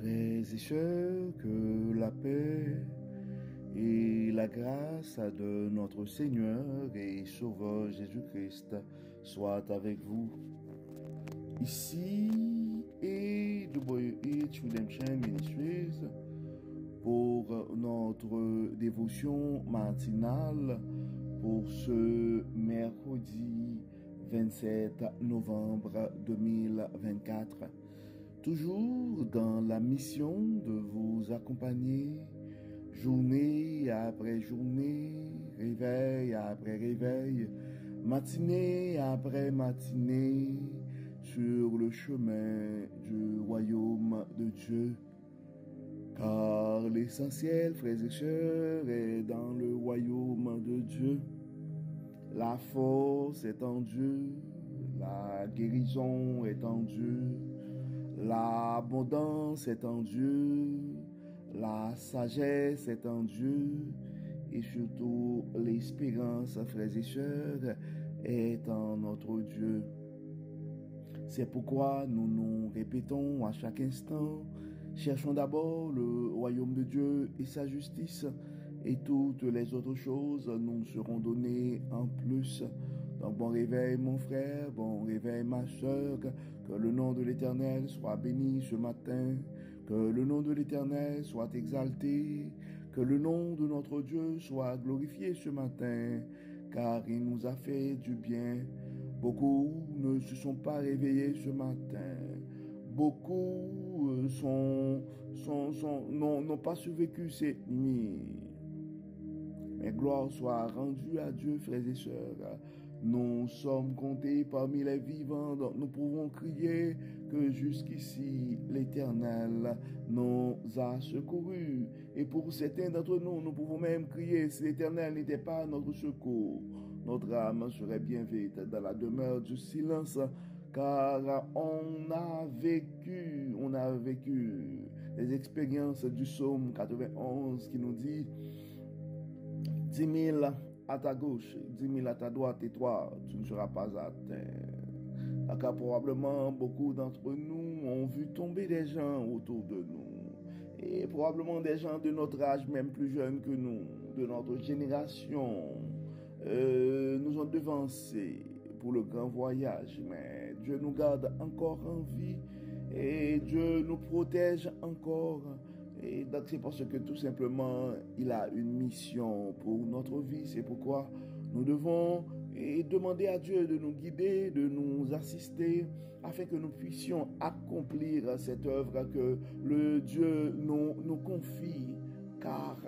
Frères et sœurs, que la paix et la grâce de notre Seigneur et Sauveur Jésus-Christ soient avec vous. Ici et WH Redemption Ministries pour notre dévotion matinale pour ce mercredi 27 novembre 2024. Toujours dans la mission de vous accompagner journée après journée, réveil après réveil, matinée après matinée, sur le chemin du royaume de Dieu. Car l'essentiel, frères et sœurs, est dans le royaume de Dieu. La force est en Dieu, la guérison est en Dieu, l'abondance est en Dieu, la sagesse est en Dieu, et surtout l'espérance, frères et sœurs, est en notre Dieu. C'est pourquoi nous nous répétons à chaque instant, cherchons d'abord le royaume de Dieu et sa justice, et toutes les autres choses nous seront données en plus. Donc bon réveil mon frère, bon réveil ma sœur, que le nom de l'Éternel soit béni ce matin, que le nom de l'Éternel soit exalté, que le nom de notre Dieu soit glorifié ce matin, car il nous a fait du bien. Beaucoup ne se sont pas réveillés ce matin. Beaucoup n'ont pas survécu cette nuit. Mais gloire soit rendue à Dieu, frères et sœurs. Nous sommes comptés parmi les vivants, donc nous pouvons crier que jusqu'ici l'Éternel nous a secourus. Et pour certains d'entre nous, nous pouvons même crier si l'Éternel n'était pas notre secours. Notre âme serait bien vite dans la demeure du silence, car on a vécu les expériences du psaume 91 qui nous dit 10 000 à ta gauche, 10 000 à ta droite, et toi, tu ne seras pas atteint. Car probablement beaucoup d'entre nous ont vu tomber des gens autour de nous, et probablement des gens de notre âge, même plus jeunes que nous, de notre génération, nous ont devancés pour le grand voyage, mais Dieu nous garde encore en vie et Dieu nous protège encore. Et donc c'est parce que tout simplement il a une mission pour notre vie. C'est pourquoi nous devons demander à Dieu de nous guider, de nous assister, afin que nous puissions accomplir cette œuvre que le Dieu nous confie. Car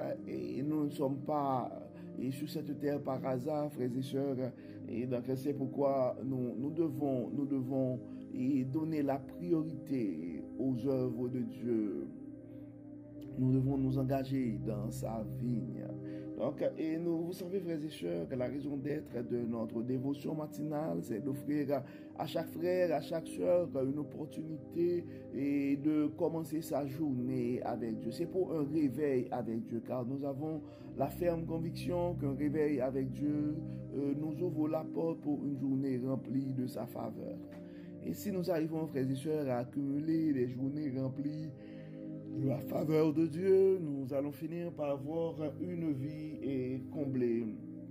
nous ne sommes pas sur cette terre par hasard, frères et sœurs. Et donc c'est pourquoi nous devons donner la priorité aux œuvres de Dieu. Nous devons nous engager dans sa vigne. Donc, vous savez, frères et sœurs, que la raison d'être de notre dévotion matinale, c'est d'offrir à chaque frère, à chaque sœur, une opportunité et de commencer sa journée avec Dieu. C'est pour un réveil avec Dieu, car nous avons la ferme conviction qu'un réveil avec Dieu nous ouvre la porte pour une journée remplie de sa faveur. Et si nous arrivons, frères et sœurs, à accumuler des journées remplies de la faveur de Dieu, nous allons finir par avoir une vie comblée.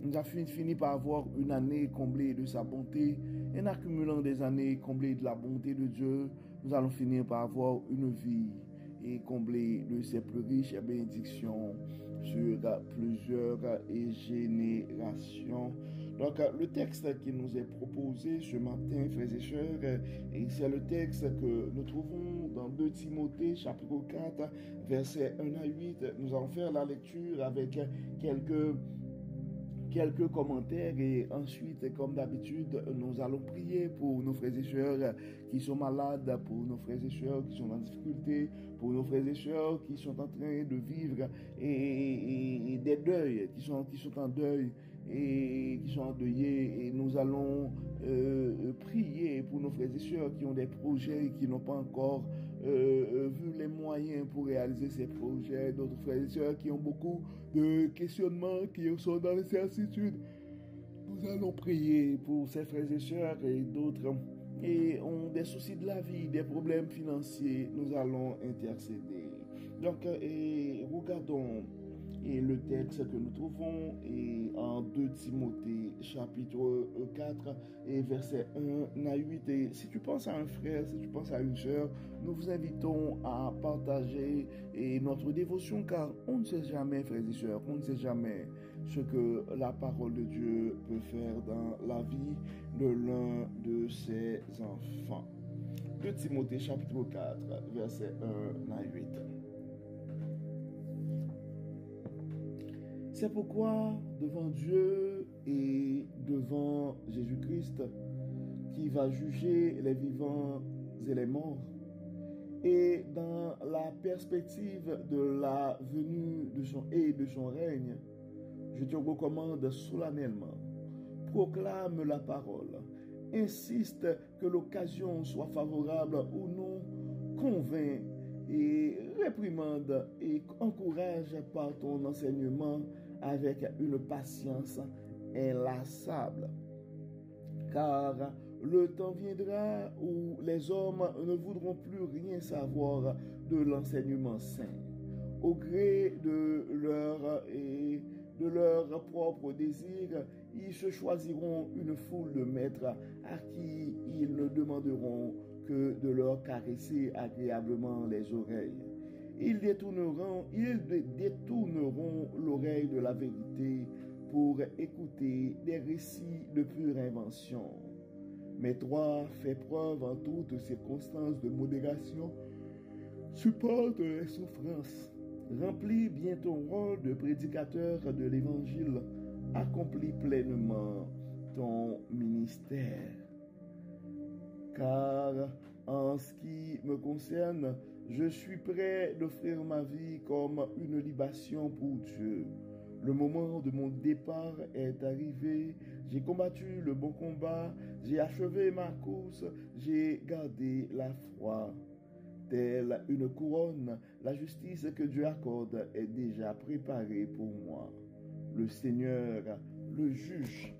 Nous allons finir par avoir une année comblée de sa bonté. Et en accumulant des années comblées de la bonté de Dieu, nous allons finir par avoir une vie comblée de ses plus riches bénédictions sur plusieurs générations. Donc, le texte qui nous est proposé ce matin, frères et sœurs, c'est le texte que nous trouvons dans 2 Timothée, chapitre 4, versets 1 à 8. Nous allons faire la lecture avec quelques commentaires et ensuite, comme d'habitude, nous allons prier pour nos frères et sœurs qui sont malades, pour nos frères et sœurs qui sont en difficulté, pour nos frères et sœurs qui sont en train de vivre et des deuils, qui sont en deuil et qui sont endeuillés. Et nous allons prier pour nos frères et sœurs qui ont des projets et qui n'ont pas encore vu les moyens pour réaliser ces projets, d'autres frères et sœurs qui ont beaucoup de questionnements, qui sont dans les certitudes. Nous allons prier pour ces frères et sœurs et d'autres et ont des soucis de la vie, des problèmes financiers, nous allons intercéder. Donc, regardons le texte que nous trouvons en 2 Timothée chapitre 4 et verset 1 à 8. Et si tu penses à un frère, si tu penses à une sœur, nous vous invitons à partager notre dévotion, car on ne sait jamais, frères et sœurs, on ne sait jamais ce que la parole de Dieu peut faire dans la vie de l'un de ses enfants. 2 Timothée chapitre 4 verset 1 à 8. C'est pourquoi, devant Dieu et devant Jésus-Christ, qui va juger les vivants et les morts, et dans la perspective de la venue de son règne, je te recommande solennellement, proclame la parole, insiste que l'occasion soit favorable ou non, convainc et réprimande et encourage par ton enseignement avec une patience inlassable. Car le temps viendra où les hommes ne voudront plus rien savoir de l'enseignement saint, au gré de leur propre désir. Ils se choisiront une foule de maîtres à qui ils ne demanderont que de leur caresser agréablement les oreilles. Ils détourneront l'oreille de la vérité pour écouter des récits de pure invention. Mais toi, fais preuve en toutes circonstances de modération, supporte les souffrances, remplis bien ton rôle de prédicateur de l'Évangile, accomplis pleinement ton ministère. Car en ce qui me concerne, je suis prêt d'offrir ma vie comme une libation pour Dieu. Le moment de mon départ est arrivé. J'ai combattu le bon combat, j'ai achevé ma course, j'ai gardé la foi. Telle une couronne, la justice que Dieu accorde est déjà préparée pour moi. Le Seigneur, le juge,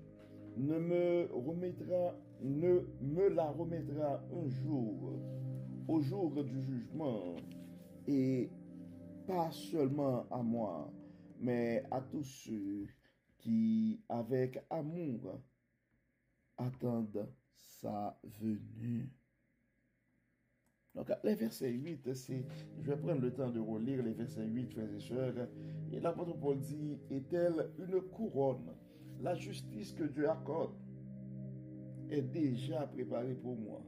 ne me la remettra un jour, au jour du jugement, et pas seulement à moi, mais à tous ceux qui, avec amour, attendent sa venue. Donc, les versets 8, je vais prendre le temps de relire les versets 8, frères et sœurs. Et l'apôtre Paul dit, est-elle une couronne? La justice que Dieu accorde est déjà préparée pour moi.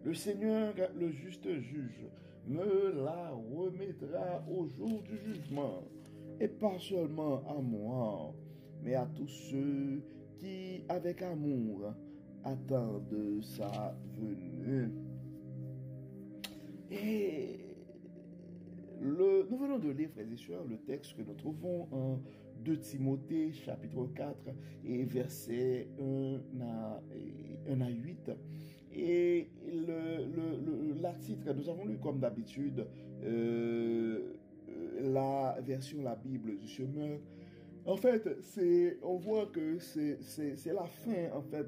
Le Seigneur, le juste juge, me la remettra au jour du jugement, et pas seulement à moi, mais à tous ceux qui, avec amour, attendent sa venue. Et nous venons de lire, frères et sœurs, le texte que nous trouvons en 2 Timothée, chapitre 4, et versets 1 à 8. Et la titre, nous avons lu comme d'habitude la version, la Bible du semeur. En fait, on voit que c'est la fin, en fait.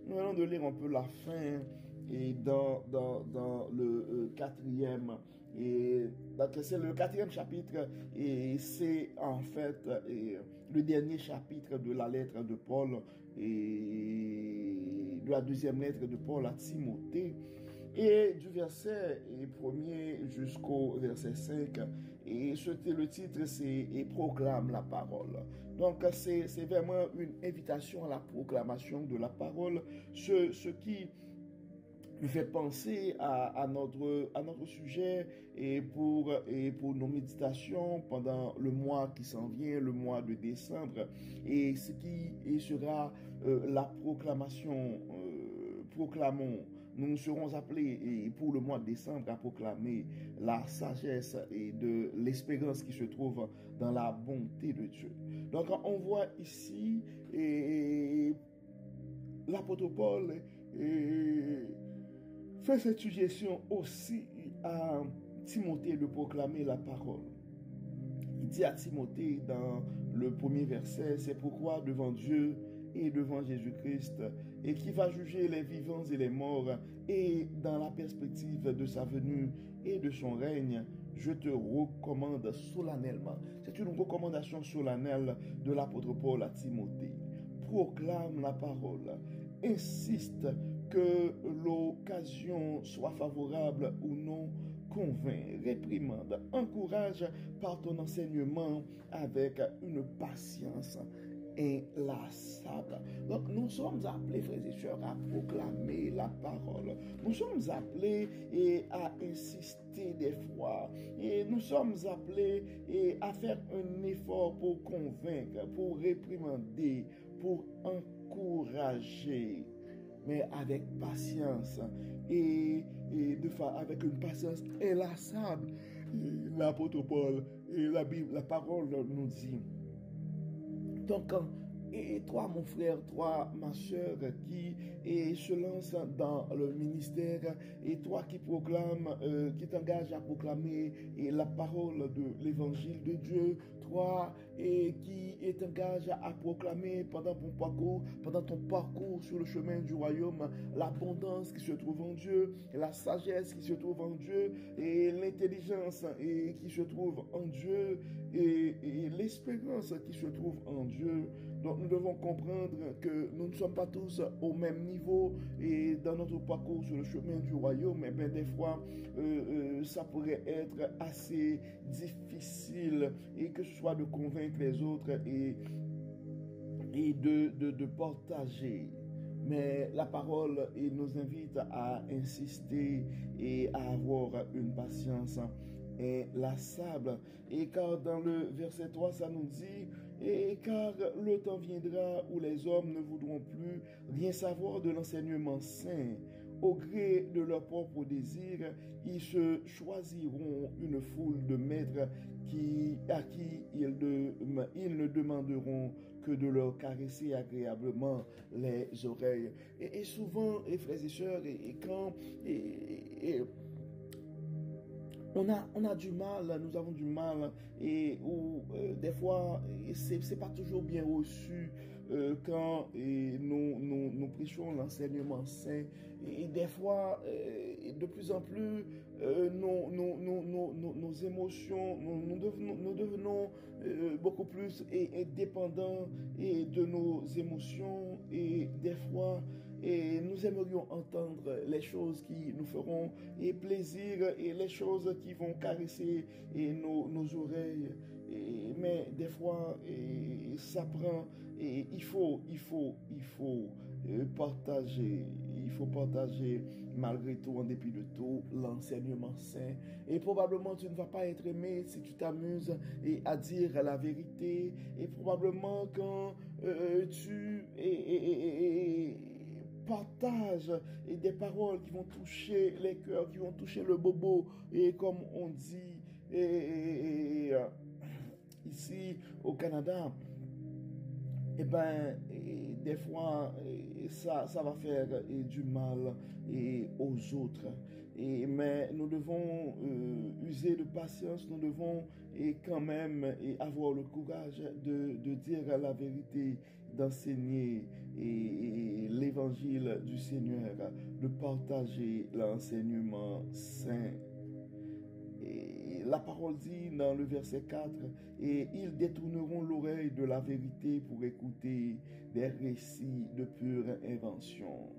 Nous allons de lire un peu la fin et dans le quatrième. Et c'est le quatrième chapitre et c'est en fait le dernier chapitre de la lettre de Paul et de la deuxième lettre de Paul à Timothée. Et du verset 1er jusqu'au verset 5, et le titre c'est « Et proclame la parole ». Donc c'est vraiment une invitation à la proclamation de la parole, ce qui me fait penser à notre sujet et pour nos méditations pendant le mois qui s'en vient, le mois de décembre, et ce qui sera la proclamation, proclamons. Nous serons appelés pour le mois de décembre à proclamer la sagesse et de l'espérance qui se trouve dans la bonté de Dieu. Donc on voit ici l'apôtre Paul fait cette suggestion aussi à Timothée de proclamer la parole. Il dit à Timothée dans le premier verset, c'est pourquoi devant Dieu et devant Jésus-Christ et qui va juger les vivants et les morts, et dans la perspective de sa venue et de son règne, je te recommande solennellement. C'est une recommandation solennelle de l'apôtre Paul à Timothée. Proclame la parole, insiste que l'occasion soit favorable ou non, convainc, réprimande, encourage par ton enseignement avec une patience inlassable. Donc, nous sommes appelés, frères et sœurs, à proclamer la parole. Nous sommes appelés à insister des fois. Et nous sommes appelés à faire un effort pour convaincre, pour réprimander, pour encourager, mais avec patience avec une patience inlassable. L'apôtre Paul et la Bible, la parole nous dit. Donc, et toi, mon frère, toi, ma soeur, qui se lance dans le ministère, et toi qui proclame, qui t'engage à proclamer la parole de l'évangile de Dieu, toi qui t'engage à proclamer pendant ton parcours sur le chemin du royaume, l'abondance qui se trouve en Dieu, la sagesse qui se trouve en Dieu, et l'intelligence qui se trouve en Dieu, et l'espérance qui se trouve en Dieu. Donc nous devons comprendre que nous ne sommes pas tous au même niveau et dans notre parcours sur le chemin du royaume, mais bien des fois ça pourrait être assez difficile, et que ce soit de convaincre les autres et de partager. Mais la parole nous invite à insister et à avoir une patience inlassable. Et car dans le verset 3, ça nous dit, et car le temps viendra où les hommes ne voudront plus rien savoir de l'enseignement saint. Au gré de leur propre désir, ils se choisiront une foule de maîtres à qui ils ne demanderont que de leur caresser agréablement les oreilles. Et souvent, frères et sœurs, quand on a du mal, nous avons du mal, des fois, c'est pas toujours bien reçu quand nous prêchons l'enseignement saint. Et des fois, de plus en plus, nos émotions, nous devenons beaucoup plus dépendants de nos émotions, et des fois, nous aimerions entendre les choses qui nous feront plaisir et les choses qui vont caresser nos oreilles. Mais des fois, ça prend, il faut partager. Il faut partager malgré tout, en dépit de tout, l'enseignement saint. Et probablement, tu ne vas pas être aimé si tu t'amuses à dire la vérité. Et probablement, quand tu partage des paroles qui vont toucher les cœurs, qui vont toucher le bobo, et comme on dit ici au Canada, des fois, ça va faire du mal aux autres. Mais nous devons user de patience, nous devons quand même avoir le courage de dire la vérité, d'enseigner l'évangile du Seigneur, de partager l'enseignement saint. Et la parole dit dans le verset 4, et ils détourneront l'oreille de la vérité pour écouter des récits de pure invention.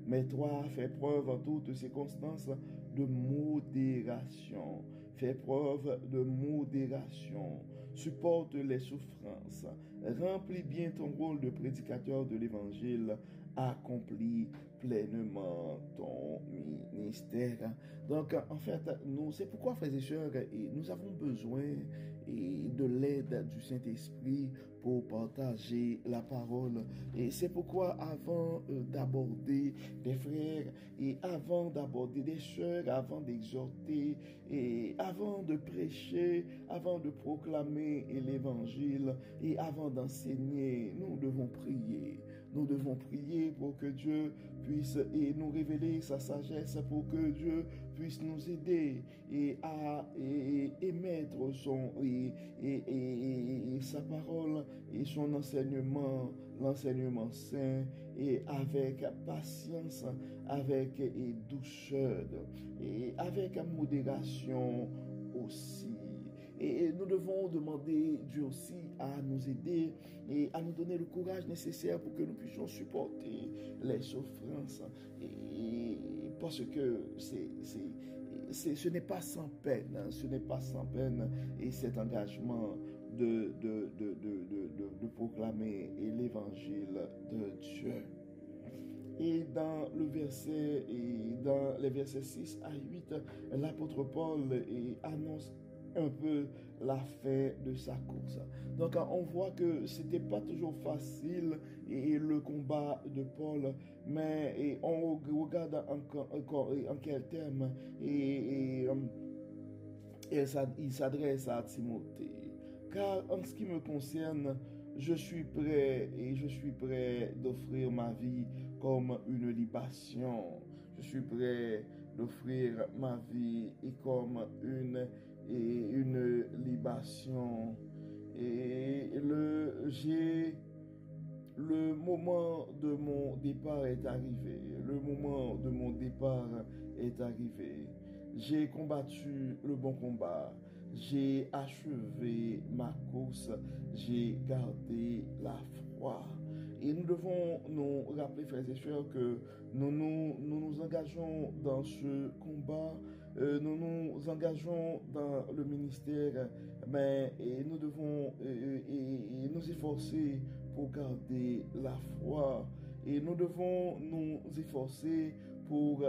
Mais toi, fais preuve en toutes circonstances de modération. Fais preuve de modération. Supporte les souffrances. Remplis bien ton rôle de prédicateur de l'évangile. Accomplis pleinement ton ministère. Donc, en fait, c'est pourquoi, frères et sœurs, nous avons besoin de l'aide du Saint-Esprit pour partager la parole. Et c'est pourquoi, avant d'aborder des frères, et avant d'aborder des sœurs, avant d'exhorter, et avant de prêcher, avant de proclamer l'évangile, et avant d'enseigner, nous devons prier. nous devons prier pour que Dieu puisse nous révéler sa sagesse, pour que Dieu puisse nous aider à émettre sa parole et son enseignement, l'enseignement saint, et avec patience, avec douceur, et avec modération aussi. Et nous devons demander Dieu aussi à nous aider et à nous donner le courage nécessaire pour que nous puissions supporter les souffrances. Et parce que ce n'est pas sans peine, ce n'est pas sans peine, et cet engagement de proclamer l'évangile de Dieu. Et dans les versets 6 à 8, l'apôtre Paul annonce un peu la fin de sa course. Donc on voit que c'était pas toujours facile le combat de Paul, mais on regarde en quel terme il s'adresse à Timothée. Car en ce qui me concerne, je suis prêt d'offrir ma vie comme une libation. Je suis prêt d'offrir ma vie comme une libation. Et le moment de mon départ est arrivé. Le moment de mon départ est arrivé. J'ai combattu le bon combat. J'ai achevé ma course. J'ai gardé la foi. Et nous devons nous rappeler, frères et sœurs, que nous nous engageons dans ce combat, nous nous engageons dans le ministère, mais nous devons nous efforcer pour garder la foi. Et nous devons nous efforcer pour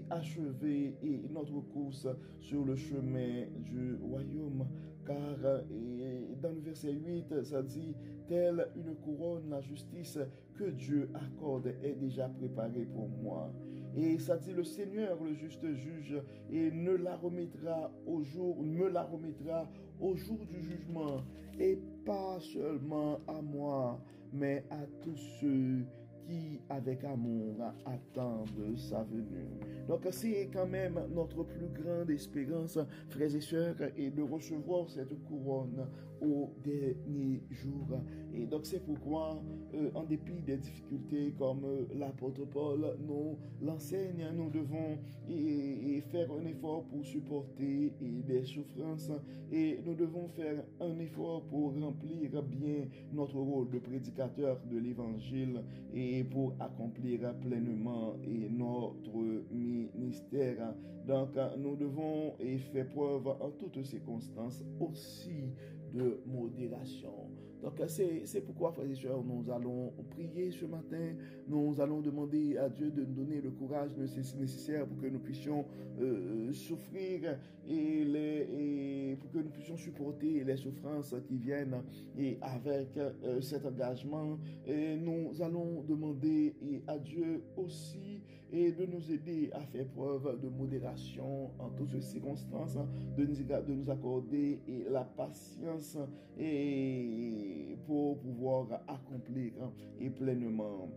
achever notre course sur le chemin du royaume. Car dans le verset 8, ça dit, telle une couronne, la justice que Dieu accorde est déjà préparée pour moi. Et ça dit, le Seigneur, le juste juge, et me la remettra au jour du jugement, et pas seulement à moi, mais à tous ceux qui, avec amour, attendent sa venue. Donc, c'est quand même notre plus grande espérance, frères et sœurs, et de recevoir cette couronne au dernier jour. Et donc, c'est pourquoi, en dépit des difficultés, comme l'apôtre Paul nous l'enseigne, nous devons faire un effort pour supporter des souffrances, et nous devons faire un effort pour remplir bien notre rôle de prédicateur de l'évangile et pour accomplir pleinement notre ministère. Donc, nous devons faire preuve en toutes circonstances aussi de modération. Donc, c'est pourquoi, frères et sœurs, nous allons prier ce matin. Nous allons demander à Dieu de nous donner le courage nécessaire pour que nous puissions souffrir et pour que nous puissions supporter les souffrances qui viennent. Et avec cet engagement, nous allons demander à Dieu aussi de nous aider à faire preuve de modération en toutes circonstances, de nous accorder la patience et pour pouvoir accomplir pleinement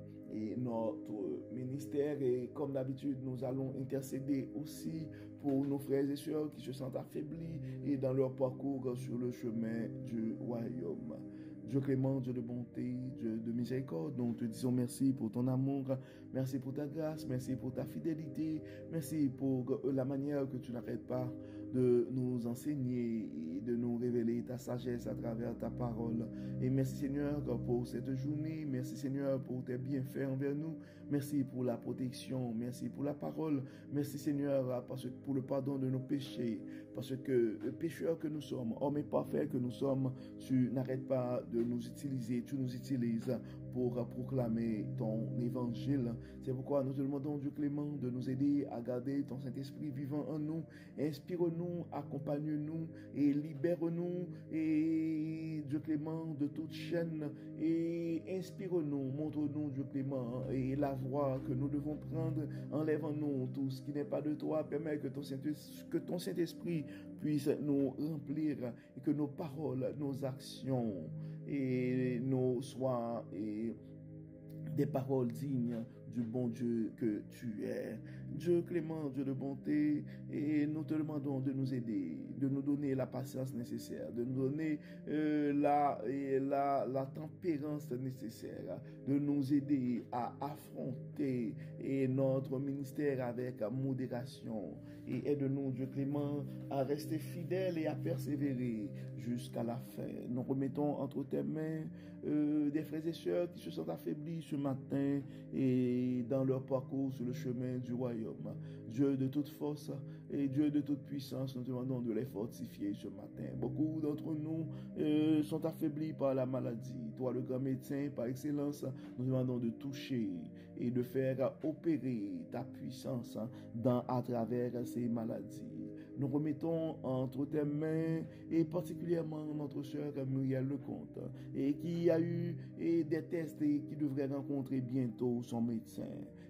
notre ministère. Et comme d'habitude, nous allons intercéder aussi pour nos frères et sœurs qui se sentent affaiblis et dans leur parcours sur le chemin du royaume. Dieu clément, Dieu de bonté, Dieu de miséricorde, nous te disons merci pour ton amour, merci pour ta grâce, merci pour ta fidélité, merci pour la manière que tu n'arrêtes pas de nous enseigner et de nous révéler ta sagesse à travers ta parole. Et merci Seigneur pour cette journée, merci Seigneur pour tes bienfaits envers nous, merci pour la protection, merci pour la parole, merci Seigneur pour le pardon de nos péchés, parce que pécheurs que nous sommes, hommes imparfaits que nous sommes, tu n'arrêtes pas de nous utiliser, tu nous utilises pour proclamer ton évangile. C'est pourquoi nous te demandons, Dieu clément, de nous aider à garder ton Saint-Esprit vivant en nous. Inspire-nous, accompagne-nous et libère-nous, et Dieu clément, de toute chaîne, et inspire-nous, montre-nous, Dieu clément, et la voie que nous devons prendre. Enlève en nous tout ce qui n'est pas de toi. Permets que ton Saint-Esprit puisse nous remplir et que nos paroles, nos actions et nos soins et des paroles dignes du bon Dieu que tu es. Dieu clément, Dieu de bonté, et nous te demandons de nous aider, de nous donner la patience nécessaire, de nous donner la tempérance nécessaire, de nous aider à affronter notre ministère avec modération. Et aide-nous, Dieu clément, à rester fidèles et à persévérer jusqu'à la fin. Nous remettons entre tes mains des frères et sœurs qui se sont affaiblis ce matin et dans leur parcours sur le chemin du royaume. Dieu de toute force et Dieu de toute puissance, nous te demandons de les fortifier ce matin. Beaucoup d'entre nous sont affaiblis par la maladie. Toi, le grand médecin par excellence, nous te demandons de toucher et de faire opérer ta puissance à travers ces maladies. Nous remettons entre tes mains et particulièrement notre sœur Muriel Lecomte et qui a eu des tests et qui devrait rencontrer bientôt son médecin.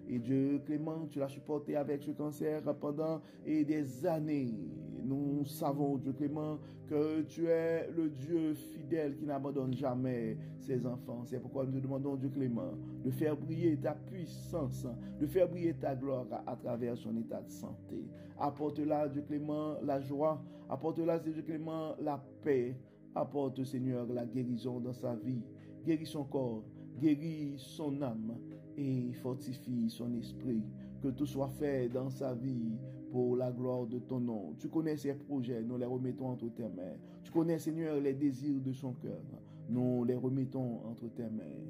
Et Dieu clément, tu l'as supporté avec ce cancer pendant des années. Nous savons, Dieu clément, que tu es le Dieu fidèle qui n'abandonne jamais ses enfants. C'est pourquoi nous te demandons, Dieu clément, de faire briller ta puissance, de faire briller ta gloire à travers son état de santé. Apporte-la, Dieu clément, la joie. Apporte-la, Dieu clément, la paix. Apporte, Seigneur, la guérison dans sa vie. Guéris son corps, guéris son âme et fortifie son esprit. Que tout soit fait dans sa vie pour la gloire de ton nom. Tu connais ses projets, nous les remettons entre tes mains. Tu connais, Seigneur, les désirs de son cœur. Nous les remettons entre tes mains.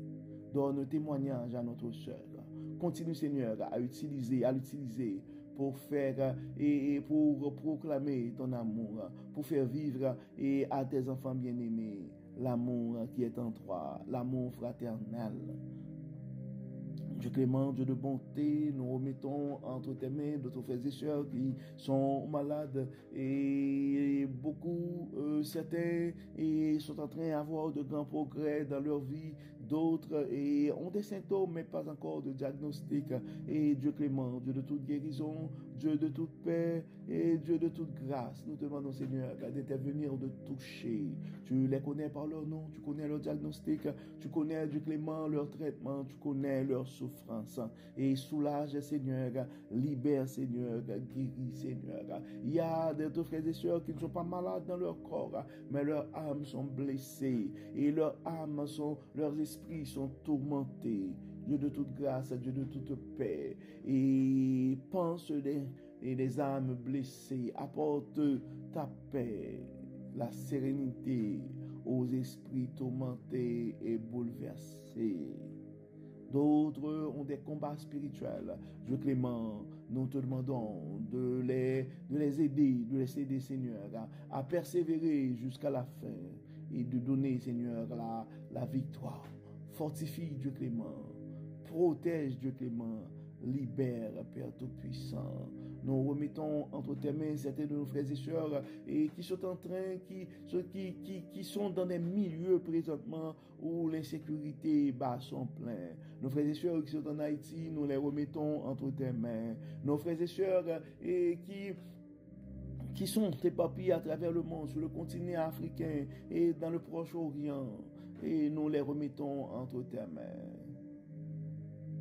Donne témoignage à notre sœur. Continue, Seigneur, à l'utiliser pour faire et pour proclamer ton amour, pour faire vivre et à tes enfants bien-aimés l'amour qui est en toi, l'amour fraternel. Dieu clément, Dieu de bonté, nous remettons entre tes mains d'autres frères et sœurs qui sont malades et beaucoup, certains sont en train d'avoir de grands progrès dans leur vie, d'autres ont des symptômes mais pas encore de diagnostic. Et Dieu clément, Dieu de toute guérison, Dieu de toute paix et Dieu de toute grâce, nous te demandons, Seigneur, d'intervenir, de toucher. Tu les connais par leur nom, tu connais leur diagnostic, tu connais, Dieu clément, leur traitement, tu connais leur souffrance. Et soulage, Seigneur, libère, Seigneur, guéris, Seigneur. Il y a d'autres frères et sœurs qui ne sont pas malades dans leur corps, mais leurs âmes sont blessées et leurs esprits sont tourmentés. Dieu de toute grâce, Dieu de toute paix, et pense des âmes blessées, apporte ta paix, la sérénité aux esprits tourmentés et bouleversés. D'autres ont des combats spirituels. Dieu clément, nous te demandons de les aider, Seigneur, à persévérer jusqu'à la fin et de donner, Seigneur, la victoire. Fortifie, Dieu clément. Protège, Dieu clément. Libère, Père Tout-Puissant. Nous remettons entre tes mains certains de nos frères et sœurs et qui sont en train, qui sont dans des milieux présentement où l'insécurité sont pleins. Nos frères et sœurs qui sont en Haïti, nous les remettons entre tes mains. Nos frères et sœurs qui sont éparpillés à travers le monde, sur le continent africain et dans le Proche-Orient, et nous les remettons entre tes mains.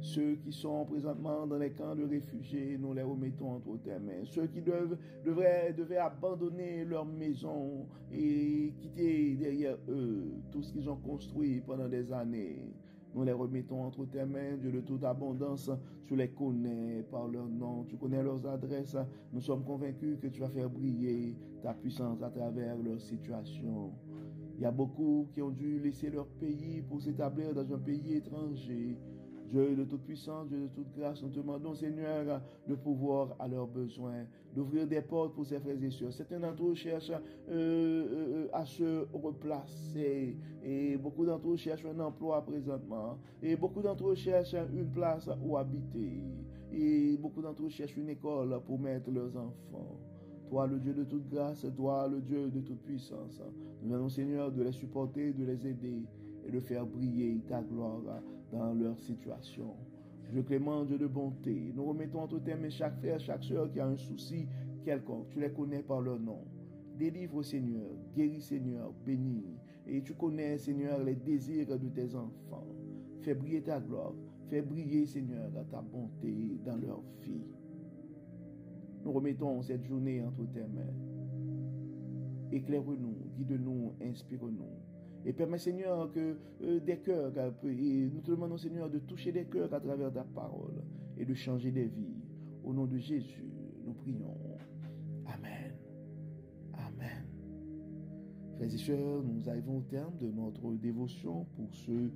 Ceux qui sont présentement dans les camps de réfugiés, nous les remettons entre tes mains. Ceux qui devaient abandonner leur maison et quitter derrière eux tout ce qu'ils ont construit pendant des années, nous les remettons entre tes mains. Dieu de toute abondance, tu les connais par leur nom, tu connais leurs adresses. Nous sommes convaincus que tu vas faire briller ta puissance à travers leur situation. Il y a beaucoup qui ont dû laisser leur pays pour s'établir dans un pays étranger. Dieu de toute puissance, Dieu de toute grâce, nous te demandons, Seigneur, de pouvoir à leurs besoins, d'ouvrir des portes pour ces frères et sœurs. Certains d'entre eux cherchent à se replacer et beaucoup d'entre eux cherchent un emploi présentement et beaucoup d'entre eux cherchent une place où habiter et beaucoup d'entre eux cherchent une école pour mettre leurs enfants. Toi, le Dieu de toute grâce, toi, le Dieu de toute puissance, nous demandons, Seigneur, de les supporter, de les aider et de faire briller ta gloire dans leur situation. Dieu clément, Dieu de bonté, nous remettons entre tes mains chaque frère, chaque soeur qui a un souci quelconque. Tu les connais par leur nom. Délivre, Seigneur, guéris, Seigneur, bénis. Et tu connais, Seigneur, les désirs de tes enfants. Fais briller ta gloire, Fais briller, Seigneur, ta bonté dans leur vie. Nous remettons cette journée entre tes mains. Éclaire-nous, guide-nous, inspire-nous. Et permets, Seigneur, que des cœurs, et nous te demandons, Seigneur, de toucher des cœurs à travers ta parole et de changer des vies. Au nom de Jésus, nous prions. Amen. Amen. Frères et sœurs, nous arrivons au terme de notre dévotion pour ce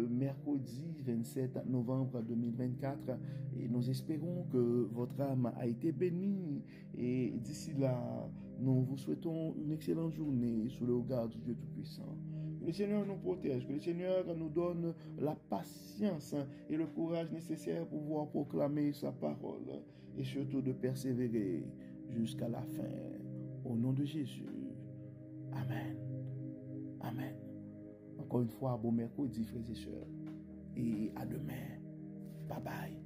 mercredi 27 novembre 2024 et nous espérons que votre âme a été bénie et d'ici là, nous vous souhaitons une excellente journée sous le regard du Dieu Tout-Puissant. Que le Seigneur nous protège, que le Seigneur nous donne la patience et le courage nécessaire pour pouvoir proclamer sa parole et surtout de persévérer jusqu'à la fin. Au nom de Jésus. Amen. Amen. Encore une fois, bon mercredi, frères et sœurs. Et à demain. Bye bye.